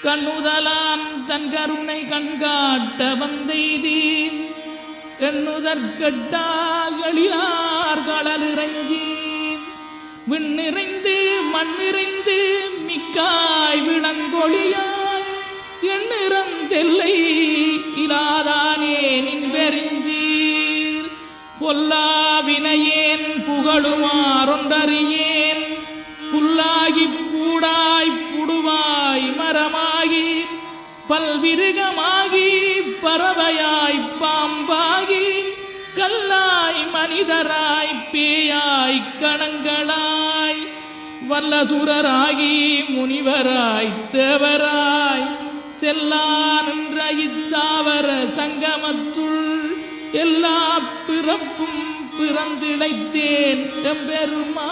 கண்ணுதலான் தன் கருணை கண்காட்ட வந்தெய்தீன் எண்ணுதற்கட்டாகளிலார் கடலிறங்கி விண்ணிறைந்து மண்ணிறைந்து மிக்காய் விளங்கொழியாய் எண்ணிறந்தெல்லை இலாதானே நின்பெறிந்தீர் பொல்லாவினையேன் புகழுமாறொன்றறியேன் புல்லாகி பூடாய் புடுவாய் மரமாகி பல்விருகமாகி பறவையாய் பாம்பாகி கல்லாய் மனிதராய் பேயாய் கணங்களாய் வல்லசுரராகி முனிவராய் தேவராய் செல்லா நின்ற இத்தாவர சங்கமத்துள் எல்லா பிறப்பும் பிறந்திழைத்தேன் எம்பெருமா